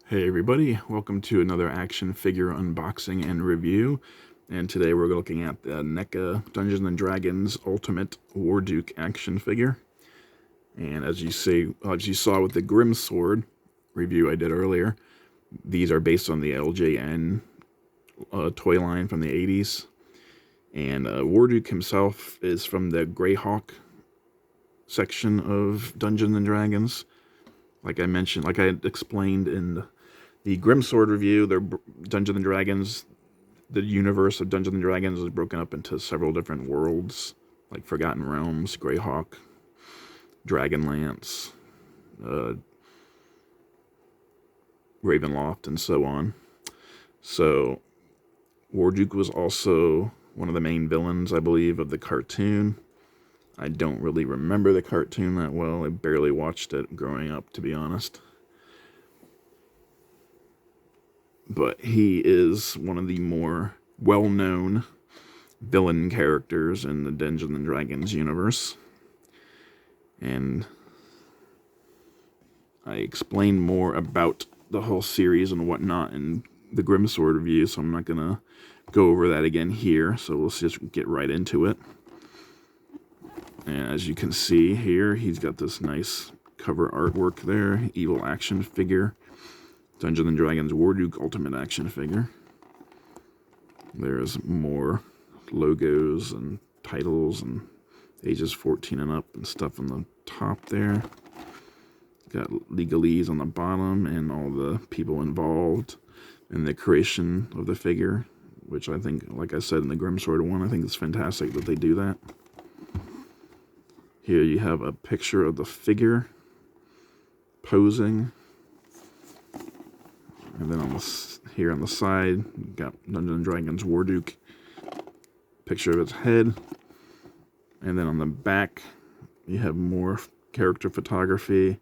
Hey everybody, welcome to another action figure unboxing and review. And today we're looking at the Neca Dungeons & Dragons Ultimate Warduke action figure. And as you saw with the Grim Sword review I did earlier, these are based on the LJN toy line from the 80s. And Warduke himself is from the Greyhawk section of Dungeons & Dragons. Like I mentioned, like I explained in the Grim Sword review, Dungeons & Dragons, the universe of Dungeons & Dragons is broken up into several different worlds, like Forgotten Realms, Greyhawk, Dragonlance, Ravenloft, and so on. So, Warduke was also one of the main villains, I believe, of the cartoon. I don't really remember the cartoon that well. I barely watched it growing up, to be honest. But he is one of the more well-known villain characters in the Dungeons & Dragons universe. And I explained more about the whole series and whatnot in the Grim Sword review, so I'm not going to go over that again here. So let's just get right into it. And as you can see here, he's got this nice cover artwork there, evil action figure. Dungeons & Dragons Warduke Ultimate action figure. There's more logos and titles and ages 14 and up and stuff on the top there. Got legalese on the bottom and all the people involved in the creation of the figure, which I think, like I said in the Grim Sword one, I think it's fantastic that they do that. Here you have a picture of the figure posing. And then here on the side, you got Dungeons & Dragons Warduke, picture of its head. And then on the back, you have more character photography.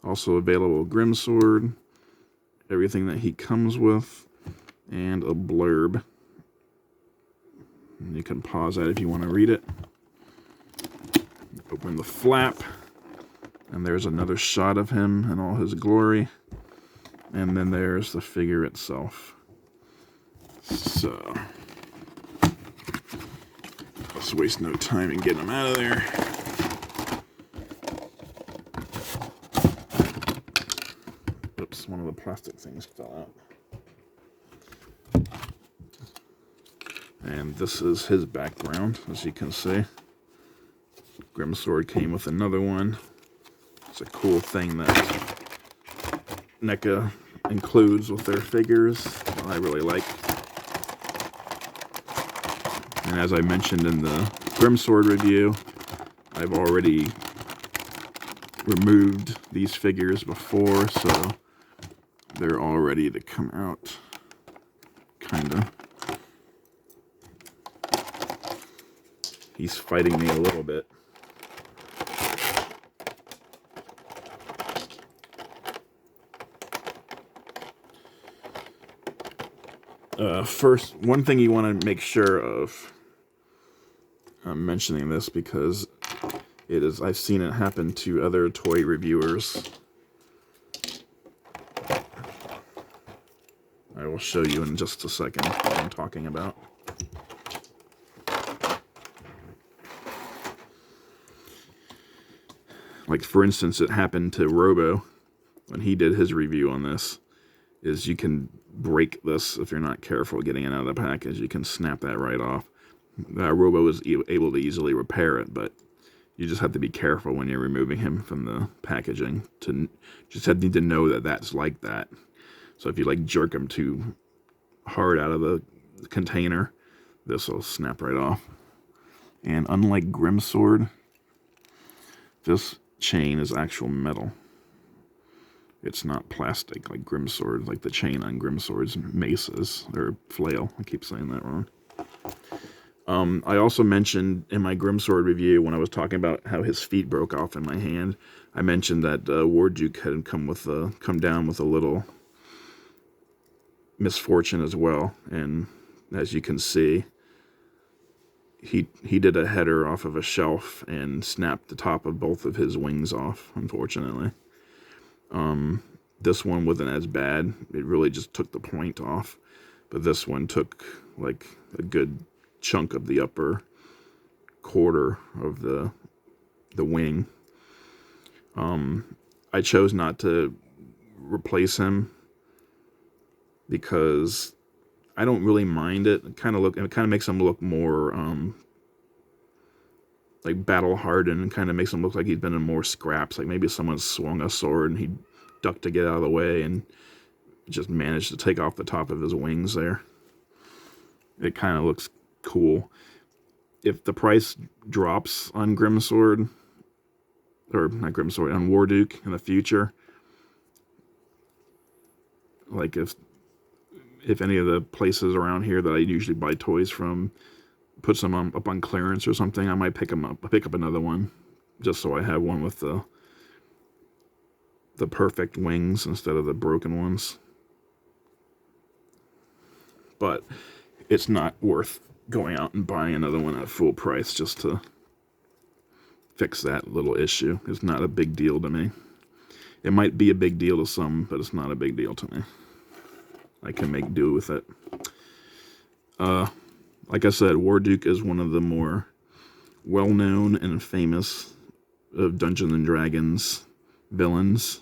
Also available Grim Sword, everything that he comes with, and a blurb. And you can pause that if you want to read it. Open the flap, and there's another shot of him in all his glory. And then there's the figure itself. So, let's waste no time and get him out of there. Oops, one of the plastic things fell out. And this is his background, as you can see. Grim Sword came with another one. It's a cool thing that Neca includes with their figures, I really like. And as I mentioned in the Grim Sword review, I've already removed these figures before, so they're all ready to come out, kinda. He's fighting me a little bit. First, one thing you want to make sure of, I'm mentioning this because I've seen it happen to other toy reviewers. I will show you in just a second what I'm talking about. Like, for instance, it happened to Robo when he did his review on this. Is you can break this if you're not careful getting it out of the package. You can snap that right off. Robo was able to easily repair it, but you just have to be careful when you're removing him from the packaging. Need to know that that's like that. So if you like jerk him too hard out of the container, this will snap right off. And unlike Grim Sword, this chain is actual metal. It's not plastic like Grim Sword, like the chain on Grim Sword's maces, or flail. I keep saying that wrong. I also mentioned in my Grim Sword review, when I was talking about how his feet broke off in my hand, I mentioned that Warduke had come down with a little misfortune as well. And as you can see, he did a header off of a shelf and snapped the top of both of his wings off, unfortunately. This one wasn't as bad. It really just took the point off. But this one took like a good chunk of the upper quarter of the wing. I chose not to replace him because I don't really mind it. It kind of makes him look more like battle hardened, and kind of makes him look like he's been in more scraps. Like maybe someone swung a sword and he ducked to get out of the way and just managed to take off the top of his wings there. It kind of looks cool. If the price drops on Grimsword, or not Grimsword, on Warduke in the future, like if any of the places around here that I usually buy toys from puts them up on clearance or something, I might pick up another one, just so I have one with the perfect wings instead of the broken ones. But it's not worth going out and buying another one at full price just to fix that little issue. It's not a big deal to me. It might be a big deal to some, but it's not a big deal to me. I can make do with it. Like I said, Warduke is one of the more well-known and famous of Dungeons and Dragons villains.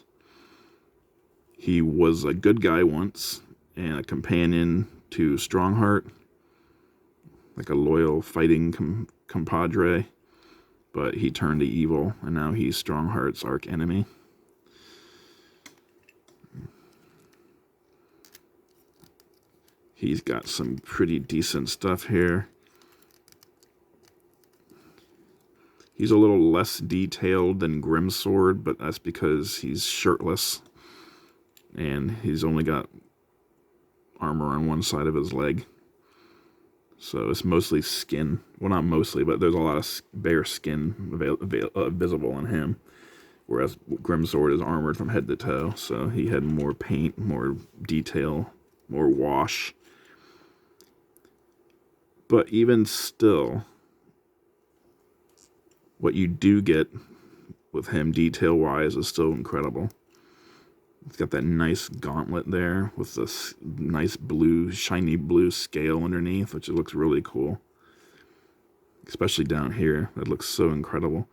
He was a good guy once and a companion to Strongheart, like a loyal fighting compadre, but he turned to evil, and now he's Strongheart's arch enemy. He's got some pretty decent stuff here. He's a little less detailed than Grimsword, but that's because he's shirtless. And he's only got armor on one side of his leg. So it's mostly skin. Well, not mostly, but there's a lot of bare skin visible on him. Whereas Grimsword is armored from head to toe. So he had more paint, more detail, more wash. But even still, what you do get with him detail-wise is still incredible. It's got that nice gauntlet there with this nice blue, shiny blue scale underneath, which looks really cool. Especially down here. That looks so incredible.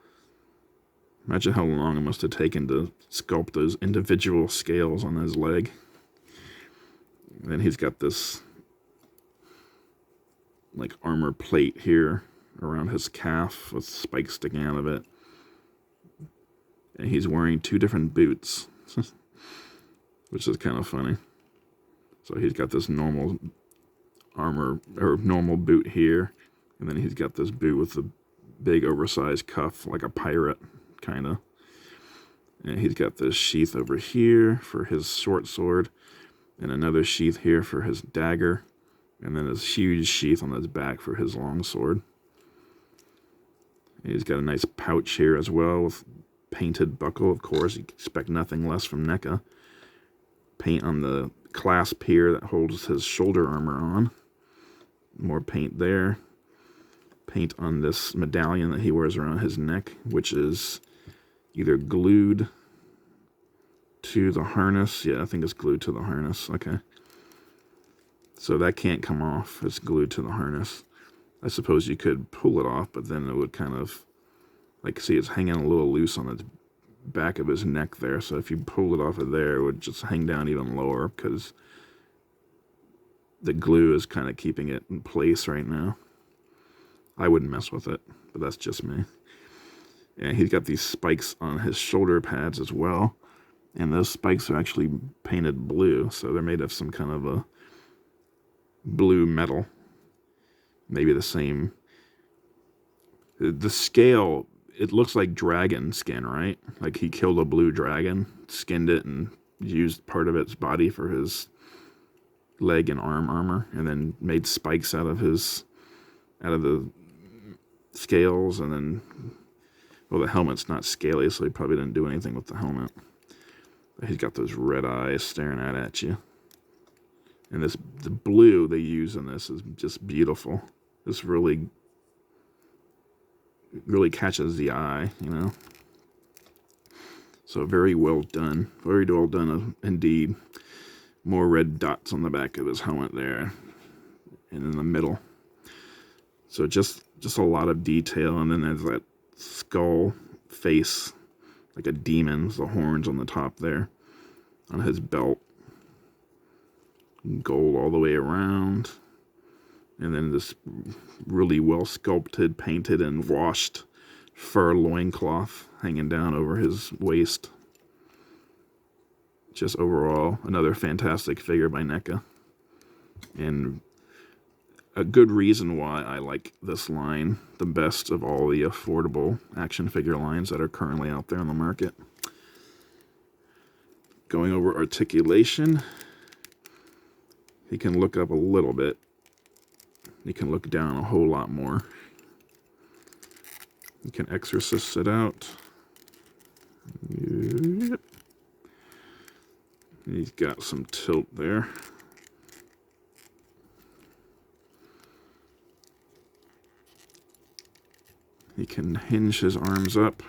Imagine how long it must have taken to sculpt those individual scales on his leg. And then he's got this like armor plate here around his calf with spikes sticking out of it. And he's wearing 2 different boots, which is kind of funny. So he's got this normal armor, or normal boot here, and then he's got this boot with the big oversized cuff, like a pirate, kind of. And he's got this sheath over here for his short sword, and another sheath here for his dagger, and then this huge sheath on his back for his long sword. And he's got a nice pouch here as well with painted buckle, of course. You expect nothing less from Neca. Paint on the clasp here that holds his shoulder armor on. More paint there. Paint on this medallion that he wears around his neck, which is either glued to the harness. Yeah, I think it's glued to the harness. Okay. So that can't come off. It's glued to the harness. I suppose you could pull it off, but then it would kind of, like, see, it's hanging a little loose on the back of his neck there. So if you pull it off of there, it would just hang down even lower because the glue is kind of keeping it in place right now. I wouldn't mess with it, but that's just me. And he's got these spikes on his shoulder pads as well. And those spikes are actually painted blue, so they're made of some kind of a blue metal. Maybe the same. The scale, it looks like dragon skin, right? Like he killed a blue dragon, skinned it, and used part of its body for his leg and arm armor, and then made spikes out of the scales, and then, well, the helmet's not scaly, so he probably didn't do anything with the helmet. But he's got those red eyes staring at you. And the blue they use in this is just beautiful. This really catches the eye, you know. So very well done. Very well done indeed. More red dots on the back of his helmet there. And in the middle. So just a lot of detail. And then there's that skull face. Like a demon. The horns on the top there. On his belt. Gold all the way around. And then this really well sculpted, painted, and washed fur loincloth hanging down over his waist. Just overall, another fantastic figure by Neca. And a good reason why I like this line the best of all the affordable action figure lines that are currently out there on the market. Going over articulation, he can look up a little bit. He can look down a whole lot more. You can exorcist it out. Yep. He's got some tilt there. He can hinge his arms up.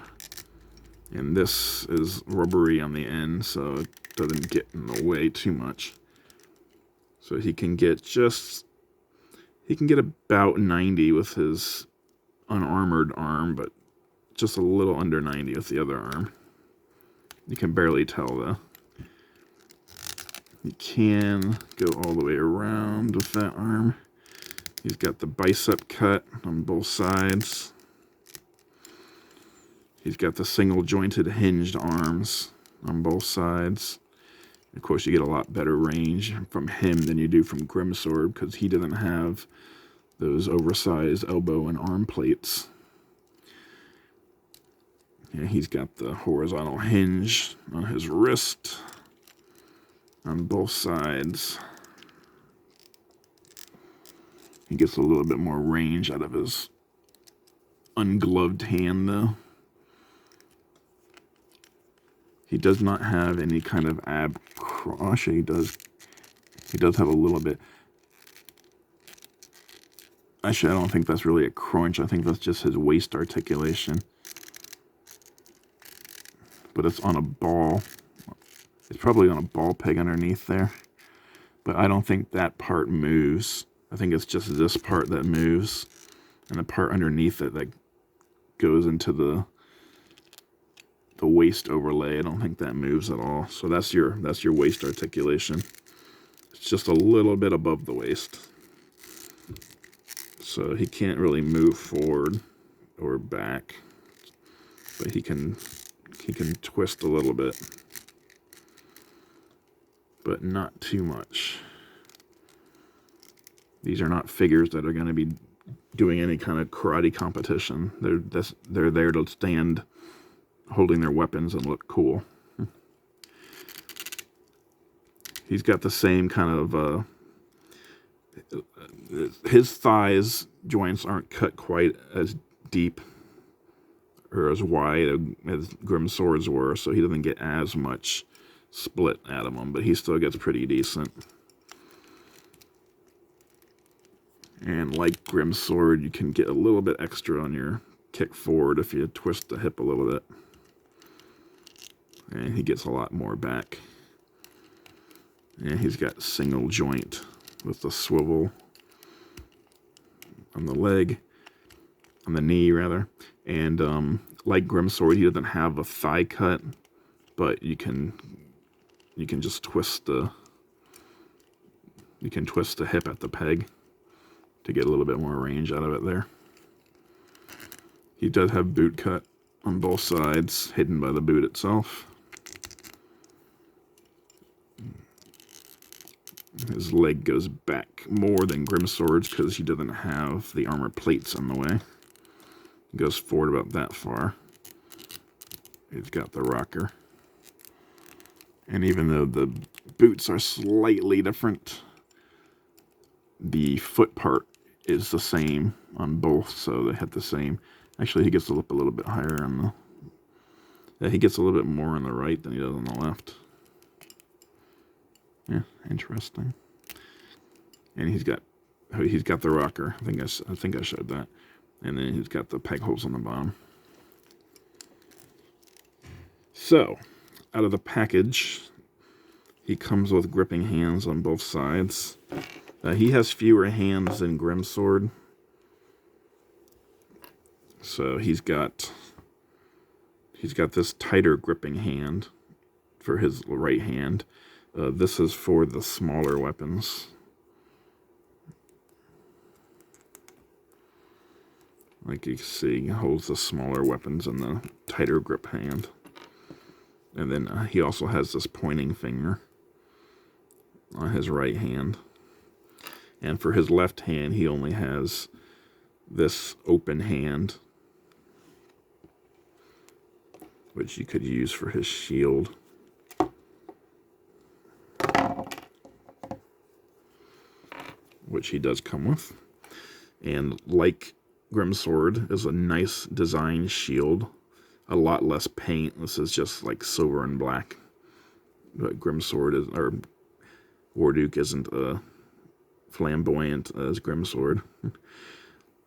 And this is rubbery on the end, so it doesn't get in the way too much. So he can get about 90 with his unarmored arm, but just a little under 90 with the other arm. You can barely tell though. You can go all the way around with that arm. He's got the bicep cut on both sides. He's got the single jointed hinged arms on both sides. Of course, you get a lot better range from him than you do from Grimsword because he doesn't have those oversized elbow and arm plates. Yeah, he's got the horizontal hinge on his wrist on both sides. He gets a little bit more range out of his ungloved hand, though. He does not have any kind of ab crush. He does have a little bit. Actually, I don't think that's really a crunch. I think that's just his waist articulation. But it's on a ball. It's probably on a ball peg underneath there. But I don't think that part moves. I think it's just this part that moves. And the part underneath it that goes into the waist overlay. I don't think that moves at all. So that's your waist articulation. It's just a little bit above the waist. So he can't really move forward or back. But he can twist a little bit. But not too much. These are not figures that are going to be doing any kind of karate competition. They're there to stand holding their weapons and look cool. He's got the same kind of his thighs joints aren't cut quite as deep or as wide as Grimsword's were, so he doesn't get as much split out of them, but he still gets pretty decent. And like Grimsword, you can get a little bit extra on your kick forward if you twist the hip a little bit. And he gets a lot more back. And he's got single joint with the swivel on the leg, on the knee rather. And like Grimsword, he doesn't have a thigh cut, but you can just twist the hip at the peg to get a little bit more range out of it there. He does have boot cut on both sides, hidden by the boot itself. His leg goes back more than Grimsword's because he doesn't have the armor plates in the way. He goes forward about that far. He's got the rocker. And even though the boots are slightly different, the foot part is the same on both, so they hit the same. Actually, he gets up a little bit higher on the... Yeah, he gets a little bit more on the right than he does on the left. Yeah, interesting. And he's got the rocker. I think I showed that. And then he's got the peg holes on the bottom. So, out of the package, he comes with gripping hands on both sides. He has fewer hands than Grimsword. So he's got this tighter gripping hand for his right hand. This is for the smaller weapons. Like you can see, he holds the smaller weapons in the tighter grip hand. And then he also has this pointing finger on his right hand. And for his left hand, he only has this open hand, which you could use for his shield. Which he does come with. And like Grimsword is a nice design shield. A lot less paint. This is just like silver and black. But Grimsword is, or Warduke isn't flamboyant as Grimsword.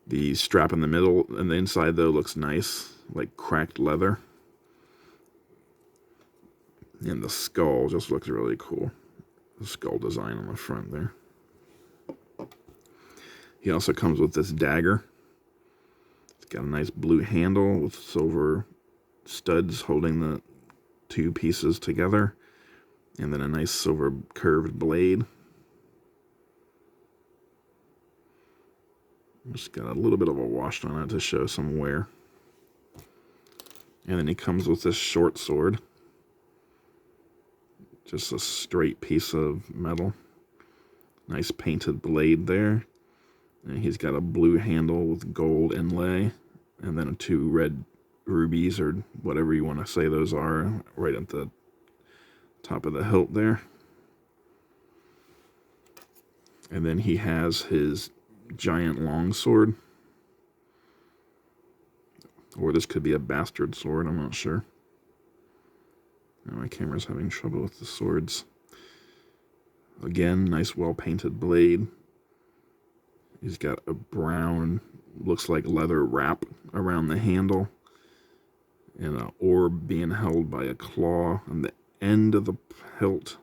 The strap in the middle and the inside though looks nice, like cracked leather. And the skull just looks really cool. The skull design on the front there. He also comes with this dagger. It's got a nice blue handle with silver studs holding the two pieces together. And then a nice silver curved blade. Just got a little bit of a wash on it to show some wear. And then he comes with this short sword. Just a straight piece of metal. Nice painted blade there. And he's got a blue handle with gold inlay. And then 2 red rubies, or whatever you want to say those are, right at the top of the hilt there. And then he has his giant longsword. Or this could be a bastard sword, I'm not sure. My camera's having trouble with the swords. Again, nice well-painted blade. He's got a brown, looks like leather wrap around the handle. And an orb being held by a claw on the end of the hilt.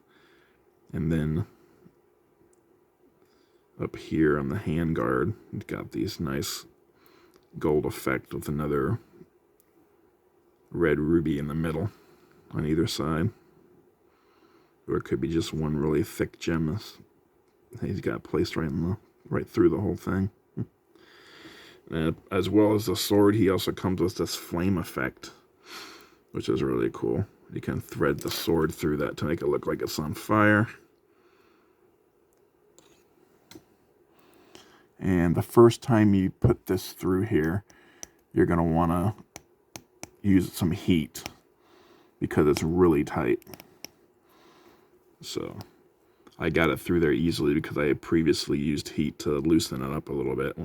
And then up here on the handguard, you've got these nice gold effect with another red ruby in the middle on either side. Or it could be just one really thick gem he's got placed right through the whole thing. As well as the sword, he also comes with this flame effect, which is really cool. You can thread the sword through that to make it look like it's on fire. And the first time you put this through here, you're going to want to use some heat because it's really tight. So I got it through there easily because I had previously used heat to loosen it up a little bit.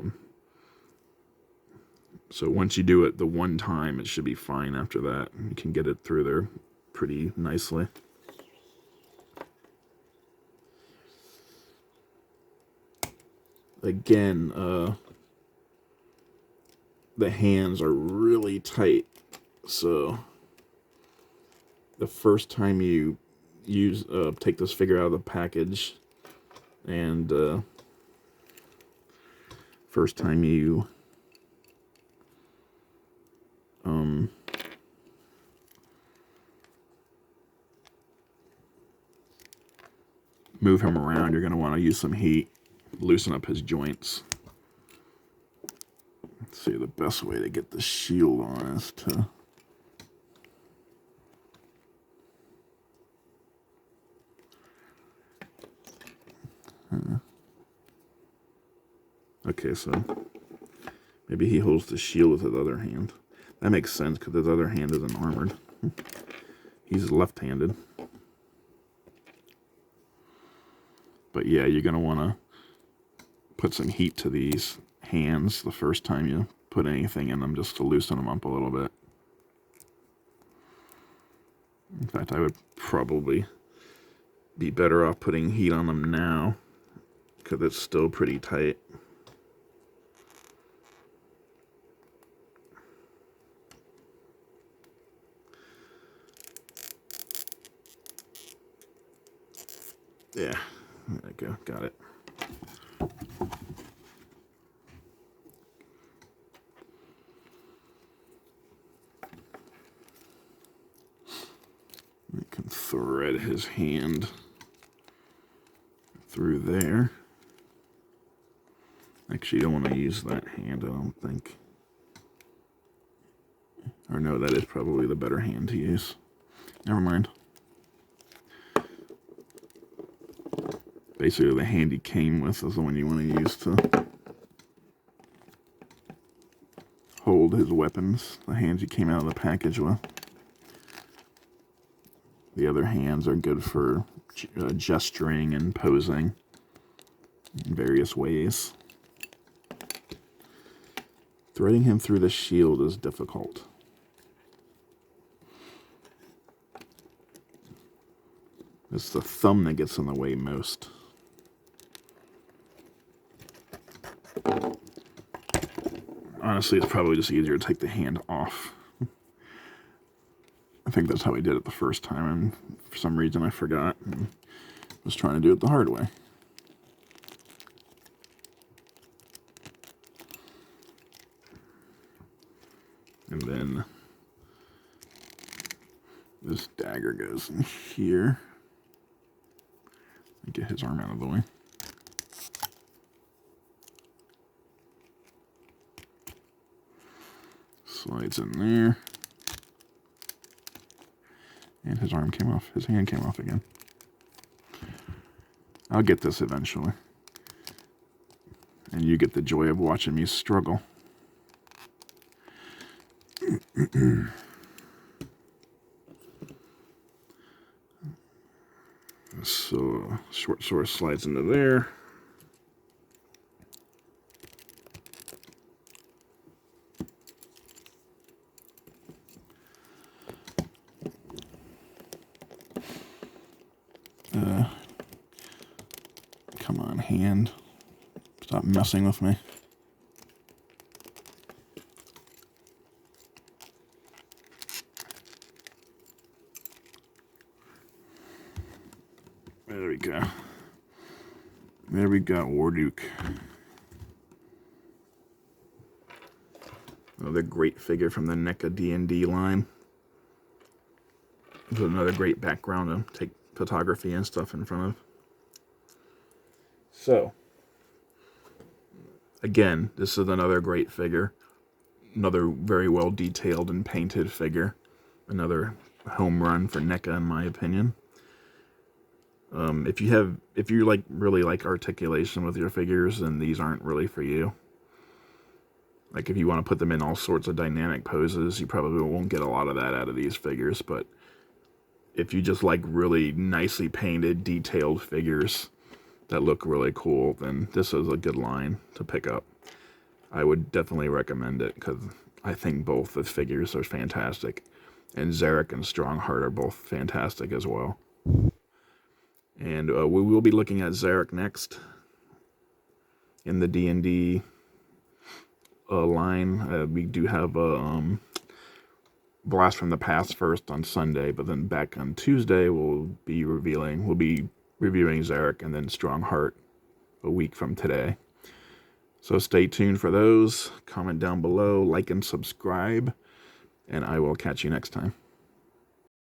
So once you do it the one time, it should be fine after that. You can get it through there pretty nicely. Again, the hands are really tight. So the first time you take this figure out of the package, and first time you move him around, you're going to want to use some heat, loosen up his joints. Let's see, the best way to get the shield on is to okay, so maybe he holds the shield with his other hand. That makes sense because his other hand isn't armored. He's left-handed. But yeah, you're going to want to put some heat to these hands the first time you put anything in them, just to loosen them up a little bit. In fact, I would probably be better off putting heat on them now because it's still pretty tight. Yeah, there we go, got it. We can thread his hand through there. Actually, you don't want to use that hand, I don't think. Or no, that is probably the better hand to use. Never mind. Basically, the hand he came with is the one you want to use to hold his weapons. The hands he came out of the package with. The other hands are good for gesturing and posing in various ways. Threading him through the shield is difficult. It's the thumb that gets in the way most. Honestly, it's probably just easier to take the hand off. I think that's how we did it the first time, and for some reason I forgot and was trying to do it the hard way. And then this dagger goes in here. Get his arm out of the way. Slides in there. And his arm came off. His hand came off again. I'll get this eventually. And you get the joy of watching me struggle. So, short sword slides into there. Come on, hand. Stop messing with me. There we go. There we got Warduke. Another great figure from the Neca D&D line. With another great background to take photography and stuff in front of. So, again, this is another great figure. Another very well detailed and painted figure. Another home run for Neca, in my opinion. If you like really like articulation with your figures, then these aren't really for you. Like if you want to put them in all sorts of dynamic poses, you probably won't get a lot of that out of these figures. But if you just like really nicely painted, detailed figures that look really cool, then this is a good line to pick up. I would definitely recommend it because I think both the figures are fantastic. And Zarek and Strongheart are both fantastic as well. And we will be looking at Zarek next in the D&D line. We do have a Blast from the Past first on Sunday, but then back on Tuesday we'll be reviewing Zarek and then Strongheart a week from today. So stay tuned for those. Comment down below, like and subscribe, and I will catch you next time.